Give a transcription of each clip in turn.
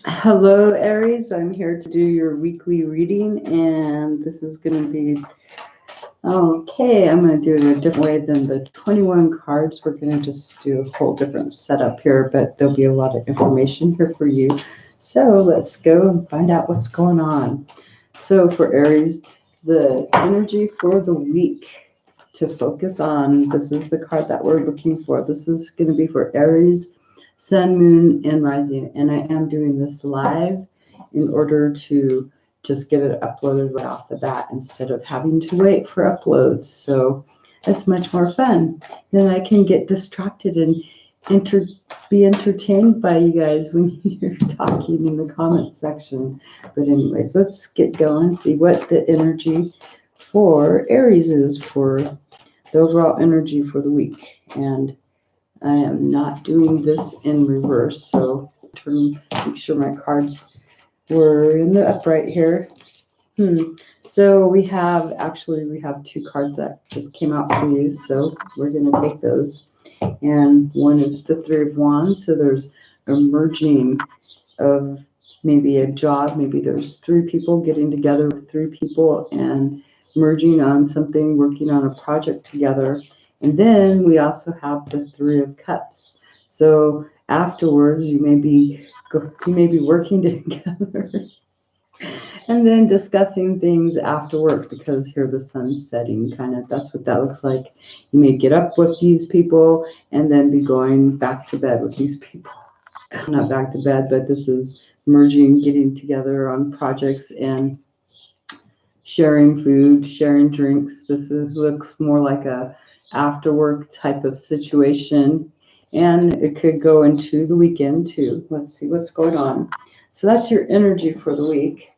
Hello, Aries. I'm here to do your weekly reading, and this is going to be okay. I'm going to do it a different way than the 21 cards. We're going to just do a whole different setup here, but there'll be a lot of information here for you. So let's go and find out what's going on. So, for Aries, the energy for the week to focus on, this is the card that we're looking for. This is going to be for Aries, Sun, Moon, and Rising. And I am doing this live in order to just get it uploaded right off the bat instead of having to wait for uploads. So it's much more fun. Then I can get distracted and enter, be entertained by you guys when you're talking in the comment section. But anyways, let's get going, see what the energy for Aries is for the overall energy for the week. And I am not doing this in reverse, so make sure my cards were in the upright here. So we have two cards that just came out for you, so we're going to take those. And one is the Three of Wands, so there's a merging of maybe a job. Maybe there's three people getting together with three people and merging on something, working on a project together. And then we also have the Three of Cups. So afterwards, you may be working together and then discussing things after work, because here the sun's setting, kind of that's what that looks like. You may get up with these people and then be going back to bed with these people. Not back to bed, but this is merging, getting together on projects and sharing food, sharing drinks. Looks more like a after work type of situation, and it could go into the weekend too. Let's see what's going on. So that's your energy for the week.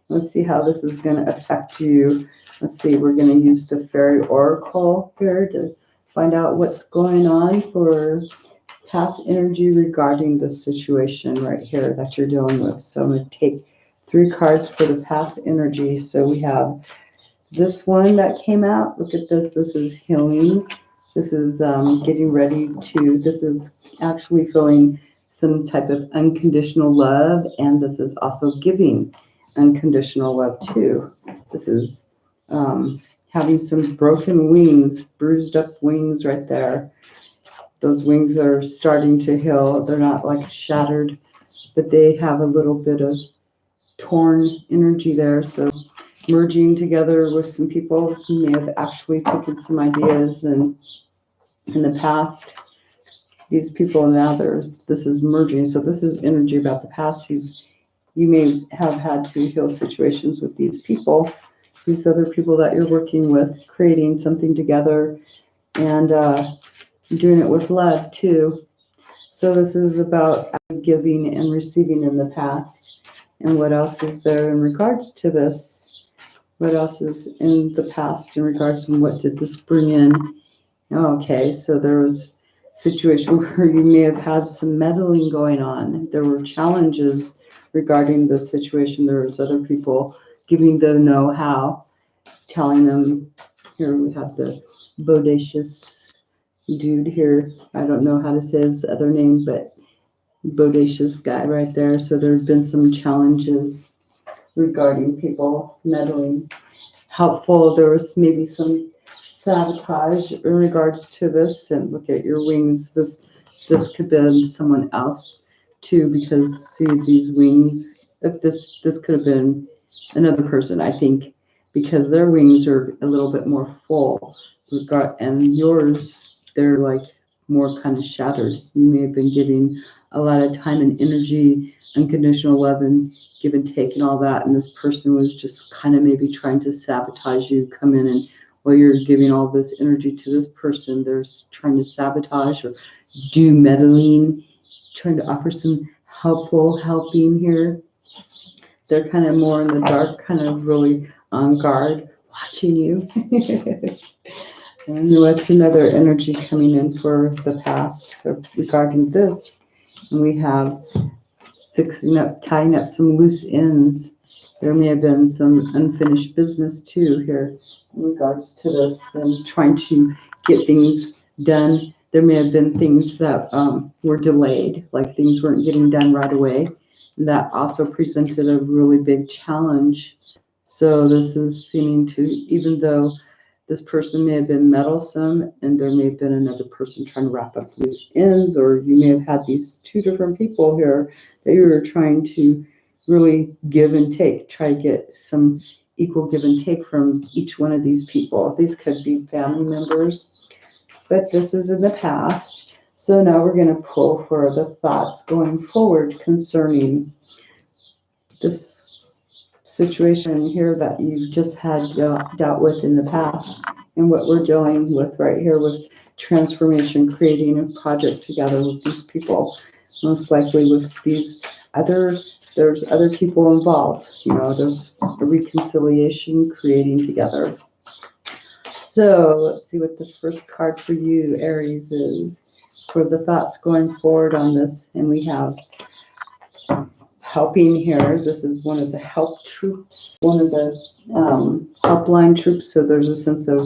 Let's see how this is going to affect you. Let's see, we're going to use the Fairy Oracle here to find out what's going on for past energy regarding the situation right here that you're dealing with. So I'm going to take 3 cards for the past energy. So we have this one that came out. Look at this. This is healing. This is getting ready to, this is actually feeling some type of unconditional love. And this is also giving unconditional love too. This is having some broken wings, bruised up wings right there. Those wings are starting to heal. They're not like shattered, but they have a little bit of torn energy there. So merging together with some people who may have actually taken some ideas and in the past, these people now this is merging. So this is energy about the past. You may have had to heal situations with these people, these other people that you're working with, creating something together and doing it with love too. So this is about giving and receiving in the past. And what else is there in regards to this? What else is in the past in regards to what did this bring in? Okay, so there was a situation where you may have had some meddling going on. There were challenges regarding the situation. There was other people giving the know-how, telling them, here we have the bodacious dude here. I don't know how to say his other name, but bodacious guy right there. So there's been some challenges regarding people meddling. Helpful, there was maybe some sabotage in regards to this. And look at your wings. This could have been someone else too, because see these wings. If this could have been another person, I think, because their wings are a little bit more full. And yours, they're like more kind of shattered. You may have been giving a lot of time and energy, unconditional love, and give and take and all that. And this person was just kind of maybe trying to sabotage you, come in and while you're giving all this energy to this person, they're trying to sabotage or do meddling, trying to offer some helping here. They're kind of more in the dark, kind of really on guard, watching you. And what's another energy coming in for the past regarding this? And we have tying up some loose ends. There may have been some unfinished business too here in regards to this, and trying to get things done there may have been things that were delayed, like things weren't getting done right away. And that also presented a really big challenge. So this is seeming to, even though this person may have been meddlesome and there may have been another person trying to wrap up loose ends, or you may have had these two different people here that you were trying to really give and take, try to get some equal give and take from each one of these people. These could be family members, but this is in the past. So now we're going to pull for the thoughts going forward concerning this situation here that you've just had dealt with in the past, and what we're dealing with right here with transformation, creating a project together with these people. Most likely with these there's other people involved. There's a reconciliation creating together. So let's see what the first card for you, Aries, is for the thoughts going forward on this. And we have helping here. This is one of the help troops, one of the helpline troops. So there's a sense of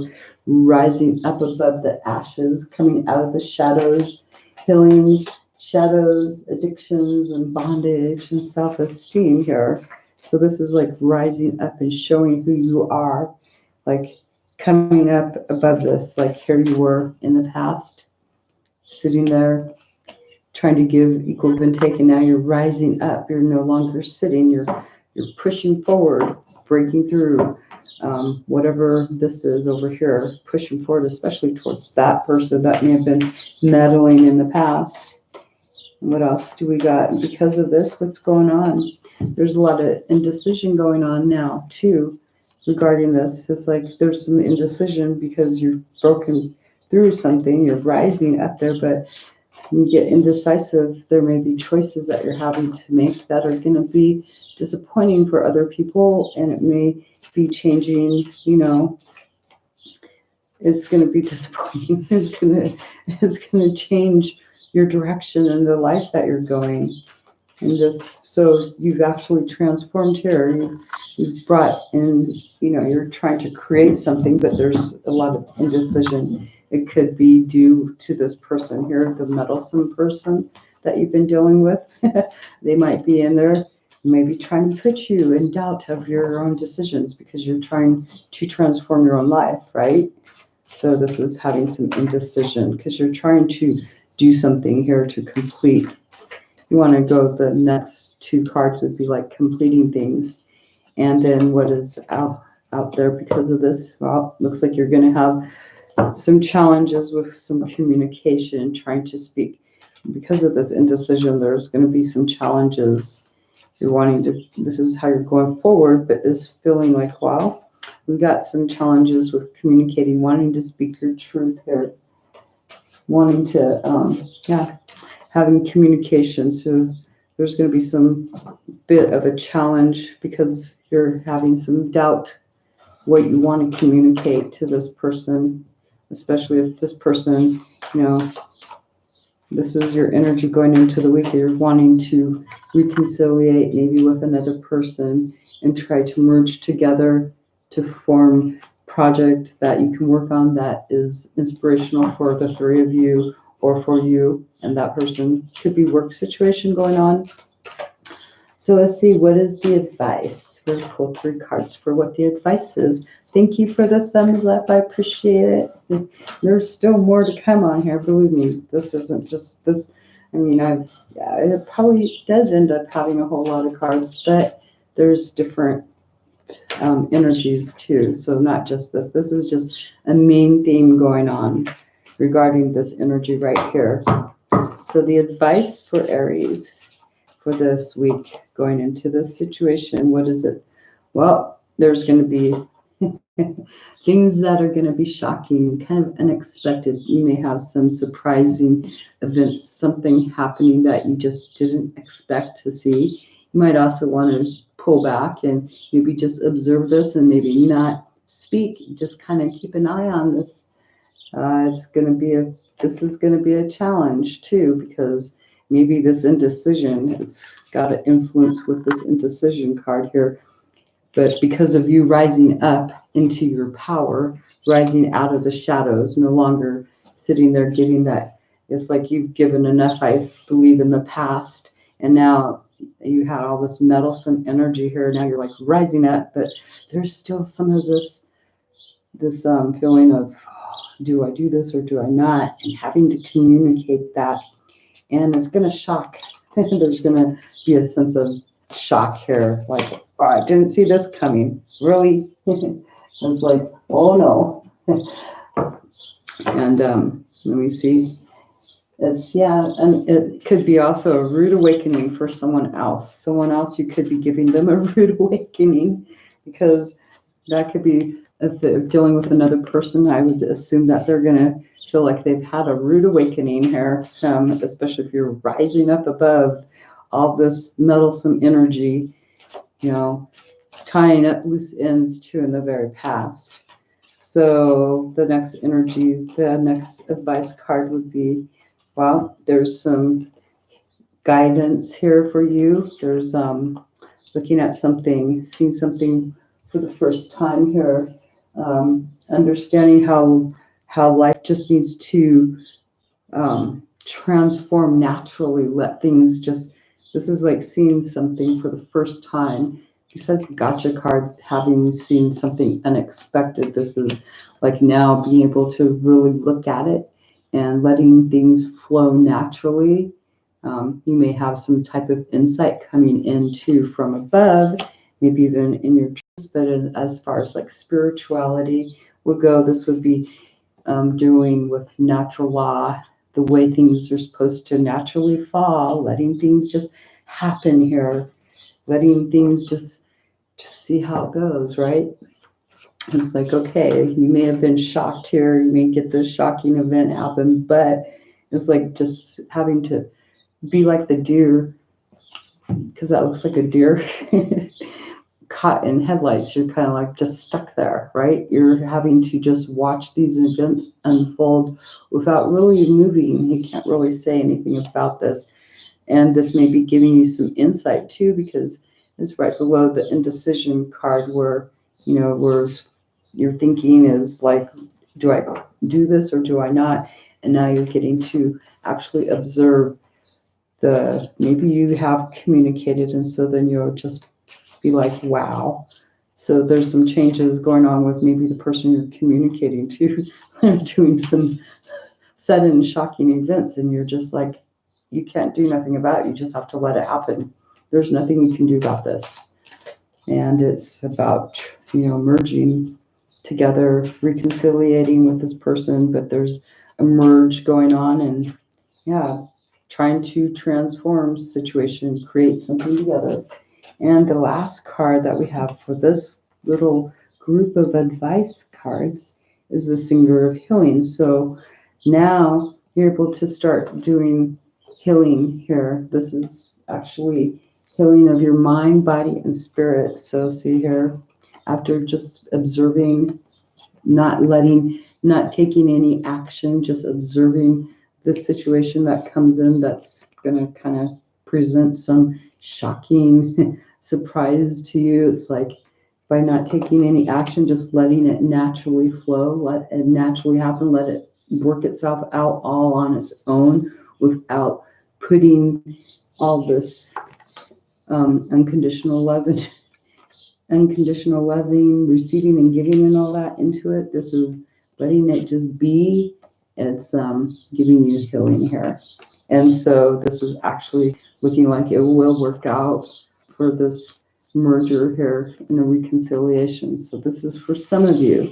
rising up above the ashes, coming out of the shadows, healing shadows, addictions, and bondage and self-esteem here. So this is like rising up and showing who you are, like coming up above this, like here you were in the past, sitting there trying to give equal give and take, and now you're rising up. You're no longer sitting. You're pushing forward, breaking through whatever this is over here, pushing forward, especially towards that person that may have been meddling in the past. What else do we got? Because of this, what's going on? There's a lot of indecision going on now too regarding this. It's like there's some indecision because you've broken through something. You're rising up there, but you get indecisive. There may be choices that you're having to make that are going to be disappointing for other people, and it may be changing, it's going to be disappointing. It's going to change your direction in the life that you're going. So you've actually transformed here. You've brought in, you're trying to create something, but there's a lot of indecision. It could be due to this person here, the meddlesome person that you've been dealing with. They might be in there, maybe trying to put you in doubt of your own decisions because you're trying to transform your own life, right? So this is having some indecision because you're trying to do something here to complete. You want to go, the next two cards would be like completing things. And then what is out there because of this? Well, looks like you're going to have some challenges with some communication, trying to speak. Because of this indecision, there's going to be some challenges. You're wanting to, this is how you're going forward, but it's feeling like, wow, we've got some challenges with communicating, wanting to speak your truth here, wanting to, having communication. So there's going to be some bit of a challenge because you're having some doubt what you want to communicate to this person, especially if this person, this is your energy going into the week. You're wanting to reconciliate maybe with another person and try to merge together to form a project that you can work on that is inspirational for the three of you or for you and that person. Could be work situation going on. So let's see, what is the advice? We'll pull 3 cards for what the advice is. Thank you for the thumbs up. I appreciate it. There's still more to come on here. Believe me, this isn't just this. I mean, it probably does end up having a whole lot of cards, but there's different energies too. So not just this. This is just a main theme going on regarding this energy right here. So the advice for Aries for this week going into this situation, what is it? Well, there's going to be things that are going to be shocking, kind of unexpected. You may have some surprising events, something happening that you just didn't expect to see. You might also want to pull back and maybe just observe this and maybe not speak. Just kind of keep an eye on this. This is going to be a challenge too, because maybe this indecision, it's got an influence with this indecision card here. But because of you rising up into your power, rising out of the shadows, no longer sitting there giving that It's like you've given enough, I believe, in the past, and now you had all this meddlesome energy here. Now you're like rising up, but there's still some of this feeling of, oh, do I do this or do I not? And having to communicate that, and it's going to shock. There's going to be a sense of shock here, like, oh, I didn't see this coming. Really? It's like, oh no. And let me see. It's, yeah, and it could be also a rude awakening for someone else. Someone else, you could be giving them a rude awakening, because that could be, if they're dealing with another person, I would assume that they're going to feel like they've had a rude awakening here, especially if you're rising up above all this meddlesome energy, you know, it's tying up loose ends too in the very past. So the next energy, the next advice card would be, well, there's some guidance here for you. There's looking at something, seeing something for the first time here, understanding how life just needs to transform naturally. Let things just. This is like seeing something for the first time. Besides the gotcha card, having seen something unexpected, this is like now being able to really look at it and letting things flow naturally. You may have some type of insight coming in too from above, maybe even in your dreams, but as far as like spirituality would go, this would be doing with natural law, the way things are supposed to naturally fall, letting things just happen here, letting things just see how it goes, right? It's like, okay, you may have been shocked here, you may get this shocking event happen, but it's like just having to be like the deer, because that looks like a deer caught in headlights. You're kind of like just stuck there, right? You're having to just watch these events unfold without really moving. You can't really say anything about this. And this may be giving you some insight too, because it's right below the indecision card where, where your thinking is like, do I do this or do I not? And now you're getting to actually observe maybe you have communicated, and so then you'll just be like, wow. So there's some changes going on with maybe the person you're communicating to. They're doing some sudden shocking events, and you're just like, you can't do nothing about it. You just have to let it happen. There's nothing you can do about this. And it's about, merging together, reconciliating with this person, but there's a merge going on, and yeah, trying to transform situation, create something together. And the last card that we have for this little group of advice cards is the Singer of Healing. So now you're able to start doing healing here. This is actually healing of your mind, body, and spirit. So see here, after just observing, not taking any action, just observing the situation that comes in that's going to kind of present some shocking surprise to you. It's like, by not taking any action, just letting it naturally flow, let it naturally happen, let it work itself out all on its own without putting all this unconditional loving, receiving and giving and all that into it. This is letting it just be. It's giving you healing here. And so this is actually looking like it will work out for this merger here in a reconciliation. So this is for some of you.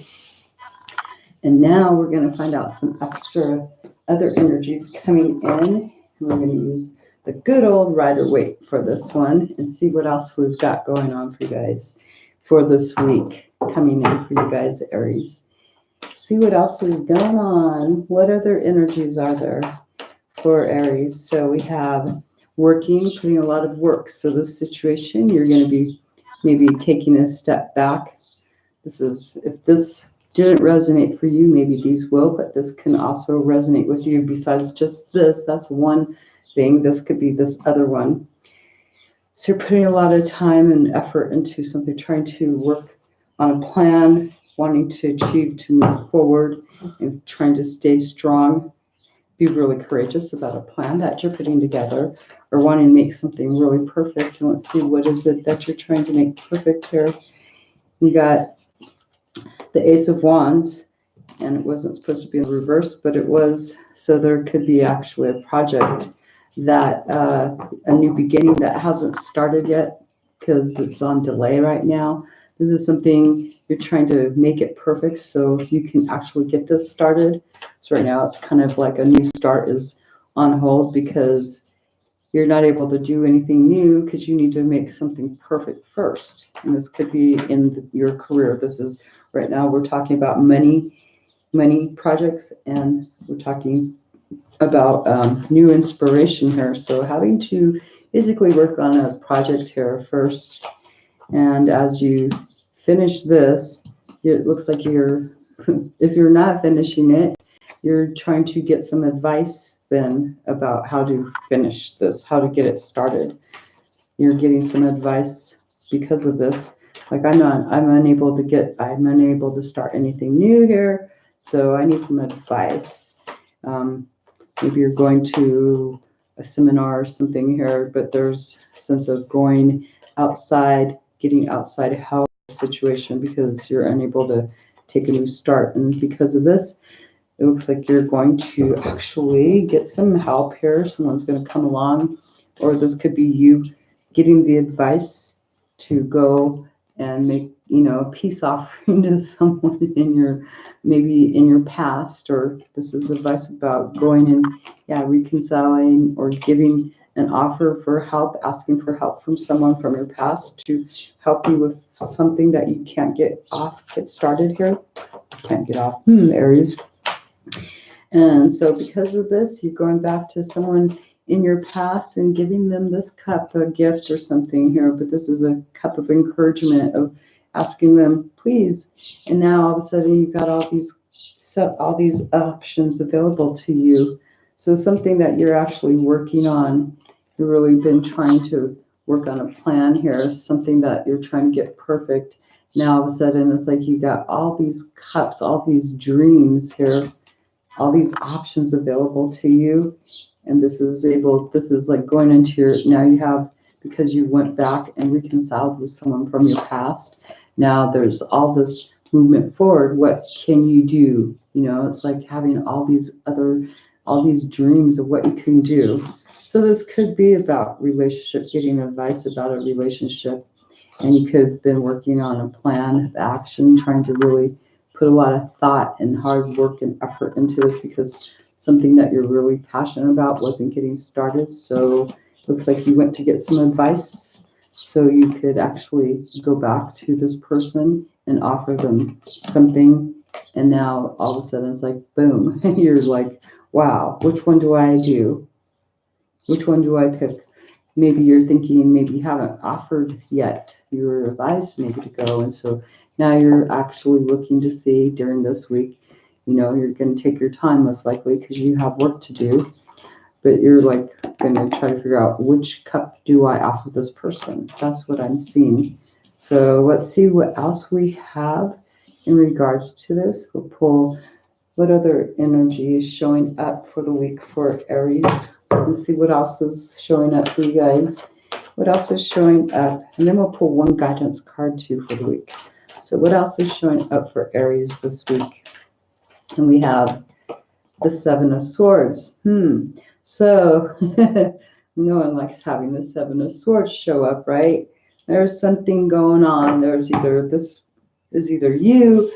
And now we're going to find out some extra other energies coming in. We're going to use the good old Rider-Waite for this one and see what else we've got going on for you guys for this week coming in for you guys, Aries. See what else is going on. What other energies are there for Aries? So we have working, putting a lot of work. So this situation, you're going to be maybe taking a step back. This is, if this didn't resonate for you, maybe these will, but this can also resonate with you. Besides just this, that's one thing. This could be this other one. So you're putting a lot of time and effort into something, trying to work on a plan, wanting to achieve, to move forward, and trying to stay strong. be really courageous about a plan that you're putting together or wanting to make something really perfect. And let's see, what is it that you're trying to make perfect here? You got the Ace of Wands, and it wasn't supposed to be in reverse, but it was. So there could be actually a project that a new beginning that hasn't started yet because it's on delay right now. This is something you're trying to make it perfect so you can actually get this started. So right now it's kind of like a new start is on hold because you're not able to do anything new because you need to make something perfect first. And this could be in your career. This is right now we're talking about money projects, and we're talking about new inspiration here. So having to basically work on a project here first. And as you finish this, it looks like you're, if you're not finishing it, you're trying to get some advice then about how to finish this, how to get it started. You're getting some advice because of this. Like I'm unable to start anything new here. So I need some advice. Maybe you're going to a seminar or something here, but there's a sense of going outside, getting outside help situation because you're unable to take a new start. And because of this, it looks like you're going to actually get some help here. Someone's going to come along, or this could be you getting the advice to go and make, a peace offering to someone maybe in your past, or this is advice about going and reconciling or giving an offer for help, asking for help from someone from your past to help you with something that you can't get started here. Can't get off, Aries. And so because of this, you're going back to someone in your past and giving them this cup, a gift or something here, but this is a cup of encouragement of asking them, please. And now all of a sudden you've got all these options available to you. So something that you're actually working on, you've really been trying to work on a plan here, something that you're trying to get perfect. Now all of a sudden it's like you got all these cups, all these dreams here, all these options available to you. And this is like going into now you have, because you went back and reconciled with someone from your past. Now there's all this movement forward. What can you do? It's like having all these dreams of what you can do. So this could be about relationship, getting advice about a relationship. And you could have been working on a plan of action, trying to really put a lot of thought and hard work and effort into this because something that you're really passionate about wasn't getting started. So it looks like you went to get some advice so you could actually go back to this person and offer them something. And now all of a sudden it's like, boom, you're like, wow, which one do I do? Which one do I pick? Maybe you're thinking, maybe you haven't offered yet your advice maybe to go. And so now you're actually looking to see during this week, you're going to take your time most likely because you have work to do, but you're like going to try to figure out which cup do I offer this person. That's what I'm seeing. So let's see what else we have in regards to this. We'll pull what other energy is showing up for the week for Aries. Let's see what else is showing up for you guys. What else is showing up? And then we'll pull one guidance card too for the week. So what else is showing up for Aries this week? And we have the Seven of Swords. So no one likes having the Seven of Swords show up, right? There's something going on. This is either you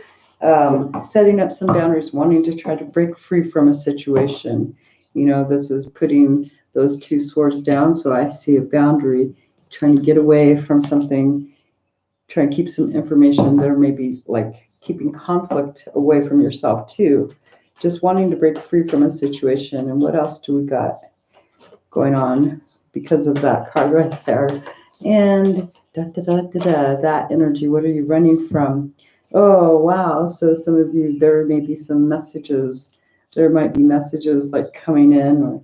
setting up some boundaries, wanting to try to break free from a situation. This is putting those two swords down. So I see a boundary, trying to get away from something, trying to keep some information. There may be like keeping conflict away from yourself too. Just wanting to break free from a situation. And what else do we got going on because of that card right there? And that energy, what are you running from? Oh, wow. So some of you, there may be some messages. There might be messages like coming in or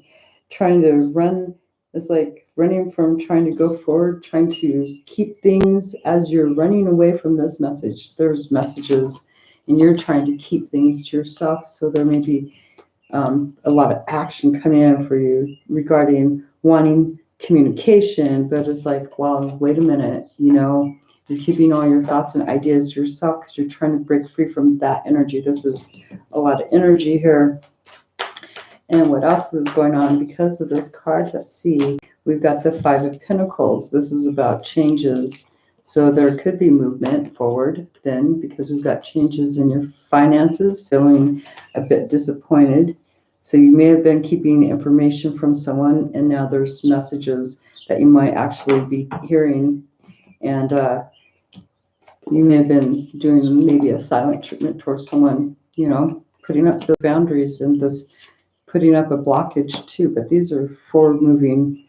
trying to run. It's like running from trying to go forward, trying to keep things as you're running away from this message. There's messages and you're trying to keep things to yourself. So there may be a lot of action coming in for you regarding wanting communication, but it's like, well, wait a minute, you're keeping all your thoughts and ideas to yourself because you're trying to break free from that energy. This is a lot of energy here. And what else is going on because of this card? Let's see. We've got the Five of Pentacles. This is about changes. So there could be movement forward then because we've got changes in your finances, feeling a bit disappointed. So you may have been keeping information from someone, and now there's messages that you might actually be hearing. And you may have been doing maybe a silent treatment towards someone, putting up the boundaries and this putting up a blockage too. But these are forward moving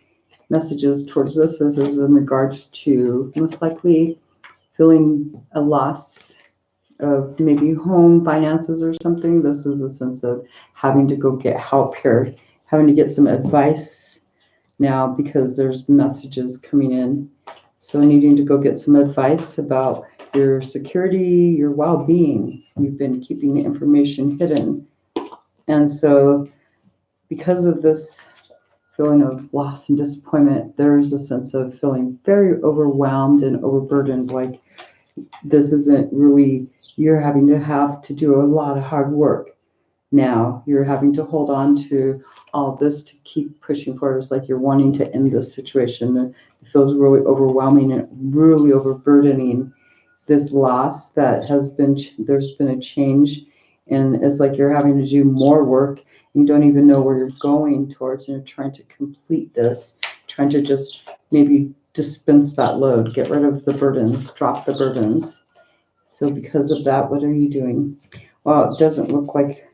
messages towards this. This is in regards to most likely feeling a loss of maybe home finances or something. This is a sense of having to go get help here, having to get some advice now because there's messages coming in. So needing to go get some advice about your security, your well-being. You've been keeping the information hidden. And so because of this feeling of loss and disappointment, there is a sense of feeling very overwhelmed and overburdened, like this isn't really, you're having to do a lot of hard work now. You're having to hold on to all this to keep pushing forward. It's like you're wanting to end this situation. It feels really overwhelming and really overburdening. This loss that has been, there's been a change, and it's like you're having to do more work. You don't even know where you're going towards, and you're trying to complete this, trying to just maybe dispense that load, get rid of the burdens, drop the burdens. So because of that, what are you doing? Well, it doesn't look like,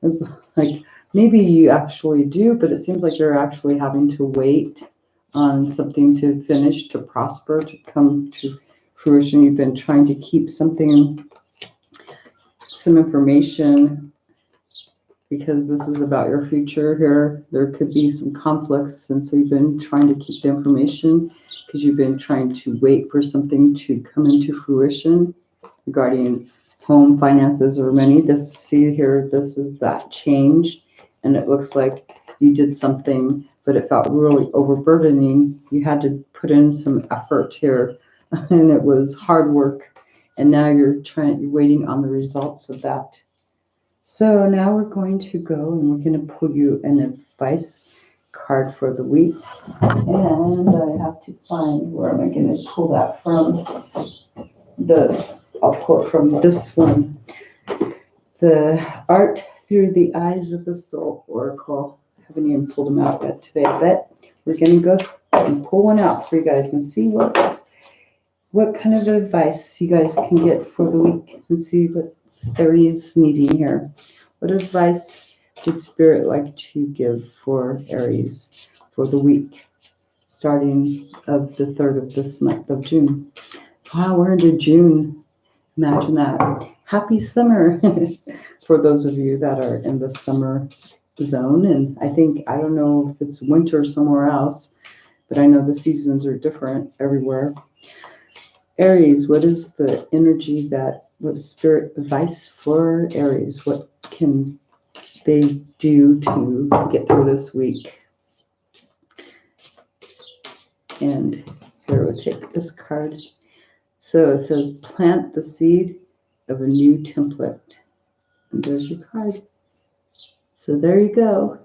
it's like maybe you actually do, but it seems like you're actually having to wait on something to finish, to prosper, to come to fruition. You've been trying to keep something, some information, because this is about your future here. There could be some conflicts, and so you've been trying to keep the information because you've been trying to wait for something to come into fruition regarding home finances or money. This, see here, this is that change, and it looks like you did something, but it felt really overburdening. You had to put in some effort here, and it was hard work, and now you're waiting on the results of that. So now we're going to go and we're going to pull you an advice card for the week. And I have to find, where am I going to pull that from? I'll pull it from this one. The Art Through the Eyes of the Soul Oracle. I haven't even pulled them out yet today, but we're going to go and pull one out for you guys and see what kind of advice you guys can get for the week, and see what Aries needing here. What advice did Spirit like to give for Aries for the week, starting of the 3rd of this month of June? Wow, we're into June. Imagine that. Happy summer for those of you that are in the summer zone. And I don't know if it's winter somewhere else, but I know the seasons are different everywhere. Aries, what is the energy what Spirit advice for Aries? What can they do to get through this week? And here we'll take this card. So it says, plant the seed of a new template. And there's your card. So there you go.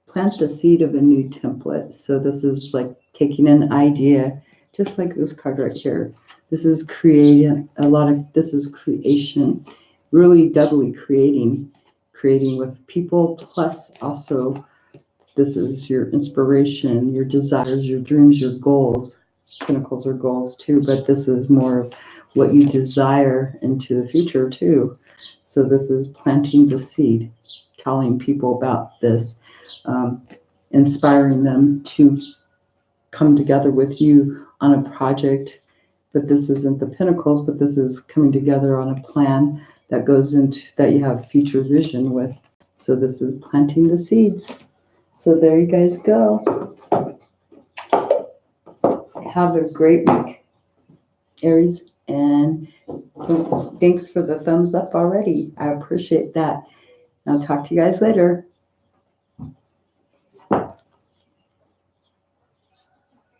Plant the seed of a new template. So this is like taking an idea, just like this card right here. This is creating this is creation, really doubly creating with people, plus also this is your inspiration, your desires, your dreams, your goals. Pentacles are goals too, but this is more of what you desire into the future too. So this is planting the seed, telling people about this, inspiring them to come together with you on a project. But this isn't the Pentacles, but this is coming together on a plan that goes into, that you have future vision with. So this is planting the seeds. So there you guys go. Have a great week, Aries, and thanks for the thumbs up already. I appreciate that. I'll talk to you guys later.